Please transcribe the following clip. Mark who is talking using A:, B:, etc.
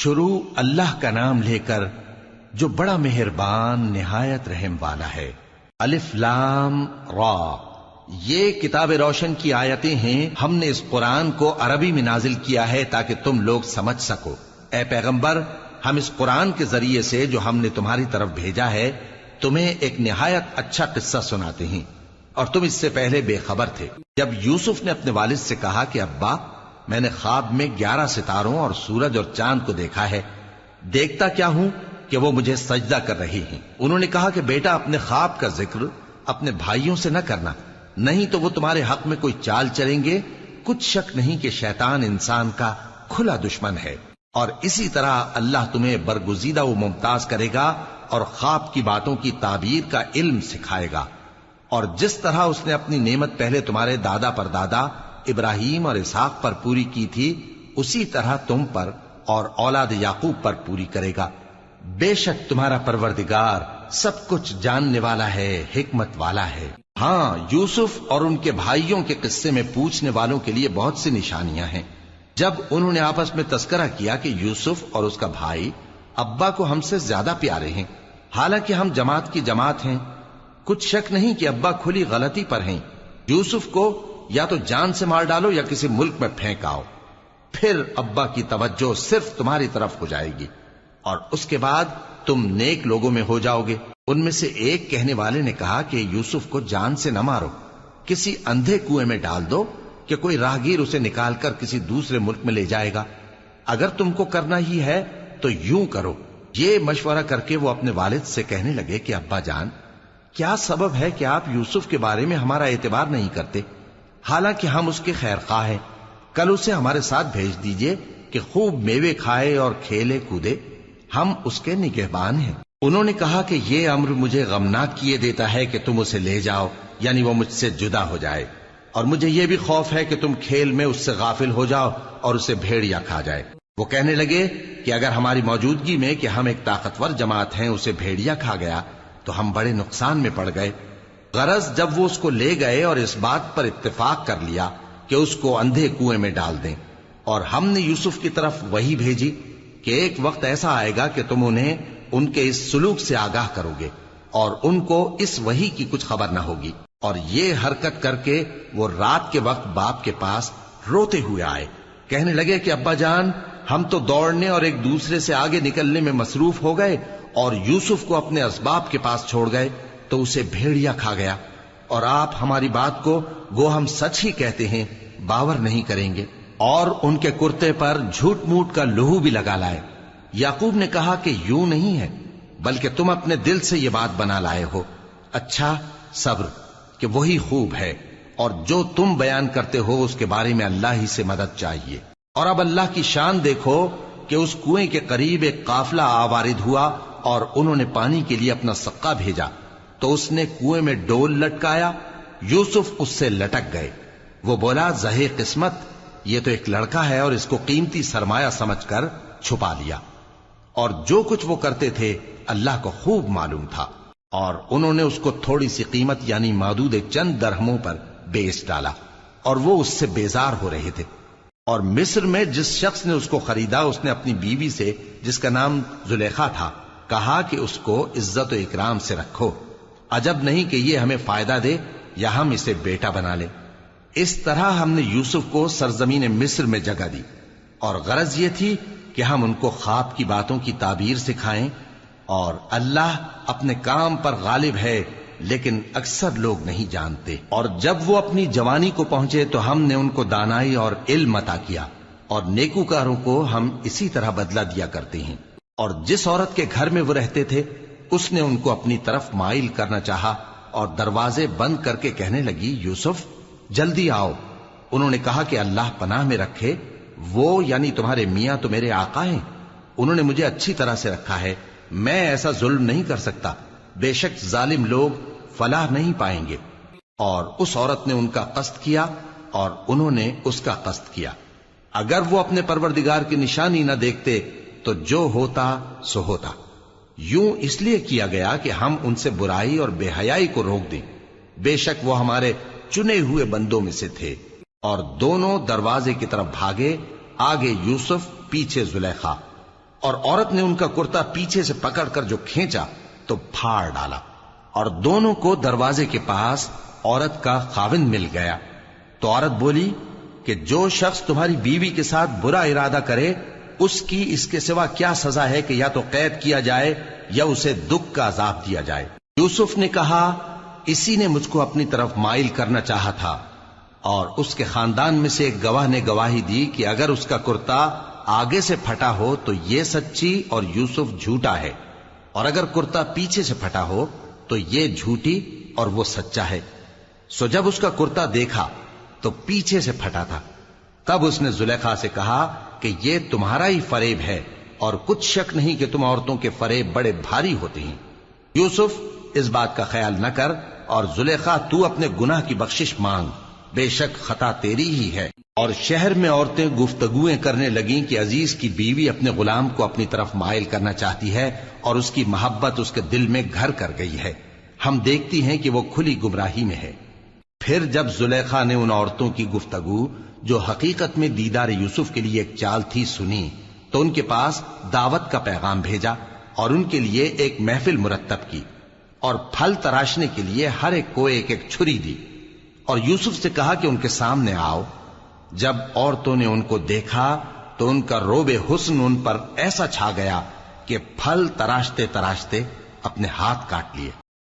A: شروع اللہ کا نام لے کر جو بڑا مہربان نہایت رحم والا ہے۔ الف لام را، یہ کتاب روشن کی آیتیں ہیں۔ ہم نے اس قرآن کو عربی میں نازل کیا ہے تاکہ تم لوگ سمجھ سکو۔ اے پیغمبر، ہم اس قرآن کے ذریعے سے جو ہم نے تمہاری طرف بھیجا ہے تمہیں ایک نہایت اچھا قصہ سناتے ہیں، اور تم اس سے پہلے بے خبر تھے۔ جب یوسف نے اپنے والد سے کہا کہ ابا، میں نے خواب میں 11 ستاروں اور سورج اور چاند کو دیکھا ہے، دیکھتا کیا ہوں کہ وہ مجھے سجدہ کر رہی ہیں۔ انہوں نے کہا کہ بیٹا، اپنے خواب کا ذکر اپنے بھائیوں سے نہ کرنا، نہیں تو وہ تمہارے حق میں کوئی چال چلیں گے۔ کچھ شک نہیں کہ شیطان انسان کا کھلا دشمن ہے، اور اسی طرح اللہ تمہیں برگزیدہ و ممتاز کرے گا اور خواب کی باتوں کی تعبیر کا علم سکھائے گا، اور جس طرح اس نے اپنی نعمت پہلے تمہارے دادا پر دادا ابراہیم اور اسحاق پر پوری کی تھی، اسی طرح تم پر اور اولاد یعقوب پر پوری کرے گا۔ بے شک تمہارا پروردگار سب کچھ جاننے والا ہے، حکمت والا ہے۔ ہاں، یوسف اور ان کے بھائیوں کے قصے میں پوچھنے والوں کے لیے بہت سی نشانیاں ہیں۔ جب انہوں نے آپس میں تذکرہ کیا کہ یوسف اور اس کا بھائی ابا کو ہم سے زیادہ پیارے ہیں، حالانکہ ہم جماعت کی جماعت ہیں، کچھ شک نہیں کہ ابا کھلی غلطی پر ہیں۔ یوسف کو یا تو جان سے مار ڈالو یا کسی ملک میں پھینک آؤ، پھر ابا کی توجہ صرف تمہاری طرف ہو جائے گی، اور اس کے بعد تم نیک لوگوں میں ہو جاؤ گے۔ ان میں سے ایک کہنے والے نے کہا کہ یوسف کو جان سے نہ مارو، کسی اندھے کنویں میں ڈال دو کہ کوئی راہگیر اسے نکال کر کسی دوسرے ملک میں لے جائے گا۔ اگر تم کو کرنا ہی ہے تو یوں کرو۔ یہ مشورہ کر کے وہ اپنے والد سے کہنے لگے کہ ابا جان، کیا سبب ہے کہ آپ یوسف کے بارے میں ہمارا اعتبار نہیں کرتے؟ حالانکہ ہم اس کے خیر خواہ ہیں، کل اسے ہمارے ساتھ بھیج دیجئے کہ خوب میوے کھائے اور کھیلے کودے، ہم اس کے نگہبان ہیں۔ انہوں نے کہا کہ یہ امر مجھے غمناک کیے دیتا ہے کہ تم اسے لے جاؤ، یعنی وہ مجھ سے جدا ہو جائے، اور مجھے یہ بھی خوف ہے کہ تم کھیل میں اس سے غافل ہو جاؤ اور اسے بھیڑیا کھا جائے۔ وہ کہنے لگے کہ اگر ہماری موجودگی میں کہ ہم ایک طاقتور جماعت ہیں اسے بھیڑیا کھا گیا تو ہم بڑے نقصان میں پڑ گئے۔ غرض جب وہ اس کو لے گئے اور اس بات پر اتفاق کر لیا کہ اس کو اندھے کنویں میں ڈال دیں، اور ہم نے یوسف کی طرف وحی بھیجی کہ ایک وقت ایسا آئے گا کہ تم انہیں ان کے اس سلوک سے آگاہ کرو گے، اور ان کو اس وحی کی کچھ خبر نہ ہوگی۔ اور یہ حرکت کر کے وہ رات کے وقت باپ کے پاس روتے ہوئے آئے، کہنے لگے کہ ابا جان، ہم تو دوڑنے اور ایک دوسرے سے آگے نکلنے میں مصروف ہو گئے اور یوسف کو اپنے اسباب کے پاس چھوڑ گئے تو اسے بھیڑیا کھا گیا، اور آپ ہماری بات کو گو ہم سچ ہی کہتے ہیں باور نہیں کریں گے۔ اور ان کے کرتے پر جھوٹ موٹ کا لہو بھی لگا لائے۔ یعقوب نے کہا کہ یوں نہیں ہے، بلکہ تم اپنے دل سے یہ بات بنا لائے ہو۔ اچھا، صبر کہ وہی خوب ہے، اور جو تم بیان کرتے ہو اس کے بارے میں اللہ ہی سے مدد چاہیے۔ اور اب اللہ کی شان دیکھو کہ اس کنویں کے قریب ایک قافلہ آوارد ہوا اور انہوں نے پانی کے لیے اپنا سقا بھیجا، تو اس نے کنویں میں ڈول لٹکایا، یوسف اس سے لٹک گئے۔ وہ بولا، زہے قسمت، یہ تو ایک لڑکا ہے، اور اس کو قیمتی سرمایہ سمجھ کر چھپا لیا۔ اور جو کچھ وہ کرتے تھے اللہ کو خوب معلوم تھا، اور انہوں نے اس کو تھوڑی سی قیمت یعنی مادود چند درہموں پر بیچ ڈالا، اور وہ اس سے بیزار ہو رہے تھے۔ اور مصر میں جس شخص نے اس کو خریدا اس نے اپنی بیوی سے جس کا نام زلیخا تھا کہا کہ اس کو عزت و اکرام سے رکھو، عجب نہیں کہ یہ ہمیں فائدہ دے یا ہم اسے بیٹا بنا لیں۔ اس طرح ہم نے یوسف کو سرزمین مصر میں جگہ دی، اور غرض یہ تھی کہ ہم ان کو خواب کی باتوں کی تعبیر سکھائیں، اور اللہ اپنے کام پر غالب ہے لیکن اکثر لوگ نہیں جانتے۔ اور جب وہ اپنی جوانی کو پہنچے تو ہم نے ان کو دانائی اور علم عطا کیا، اور نیکوکاروں کو ہم اسی طرح بدلہ دیا کرتے ہیں۔ اور جس عورت کے گھر میں وہ رہتے تھے اس نے ان کو اپنی طرف مائل کرنا چاہا، اور دروازے بند کر کے کہنے لگی، یوسف جلدی آؤ۔ انہوں نے کہا کہ اللہ پناہ میں رکھے، وہ یعنی تمہارے میاں تو میرے آقا ہیں، انہوں نے مجھے اچھی طرح سے رکھا ہے، میں ایسا ظلم نہیں کر سکتا، بے شک ظالم لوگ فلاح نہیں پائیں گے۔ اور اس عورت نے ان کا قصد کیا اور انہوں نے اس کا قصد کیا۔ اگر وہ اپنے پروردگار کی نشانی نہ دیکھتے تو جو ہوتا سو ہوتا۔ یوں اس لیے کیا گیا کہ ہم ان سے برائی اور بے حیائی کو روک دیں، بے شک وہ ہمارے چنے ہوئے بندوں میں سے تھے۔ اور دونوں دروازے کی طرف بھاگے، آگے یوسف پیچھے زلیخا، اور عورت نے ان کا کرتا پیچھے سے پکڑ کر جو کھینچا تو پھاڑ ڈالا، اور دونوں کو دروازے کے پاس عورت کا خاوند مل گیا۔ تو عورت بولی کہ جو شخص تمہاری بیوی کے ساتھ برا ارادہ کرے اس کی اس کے سوا کیا سزا ہے کہ یا تو قید کیا جائے یا اسے دکھ کا عذاب دیا جائے۔ یوسف نے کہا اسی نے مجھ کو اپنی طرف مائل کرنا چاہا تھا، اور اس کے خاندان میں سے ایک گواہ نے گواہی دی کہ اگر اس کا کرتا آگے سے پھٹا ہو تو یہ سچی اور یوسف جھوٹا ہے، اور اگر کرتا پیچھے سے پھٹا ہو تو یہ جھوٹی اور وہ سچا ہے۔ سو جب اس کا کرتا دیکھا تو پیچھے سے پھٹا تھا، تب اس نے زلیخا سے کہا کہ یہ تمہارا ہی فریب ہے، اور کچھ شک نہیں کہ تم عورتوں کے فریب بڑے بھاری ہوتے ہیں۔ یوسف اس بات کا خیال نہ کر، اور زلیخا تو اپنے گناہ کی بخشش مانگ، بے شک خطا تیری ہی ہے۔ اور شہر میں عورتیں گفتگویں کرنے لگیں کہ عزیز کی بیوی اپنے غلام کو اپنی طرف مائل کرنا چاہتی ہے، اور اس کی محبت اس کے دل میں گھر کر گئی ہے، ہم دیکھتی ہیں کہ وہ کھلی گمراہی میں ہے۔ پھر جب زلیخا نے ان عورتوں کی گفتگو جو حقیقت میں دیدار یوسف کے لیے ایک چال تھی سنی، تو ان کے پاس دعوت کا پیغام بھیجا اور ان کے لیے ایک محفل مرتب کی، اور پھل تراشنے کے لیے ہر ایک کو ایک ایک چھری دی، اور یوسف سے کہا کہ ان کے سامنے آؤ۔ جب عورتوں نے ان کو دیکھا تو ان کا روب حسن ان پر ایسا چھا گیا کہ پھل تراشتے تراشتے اپنے ہاتھ کاٹ لیے۔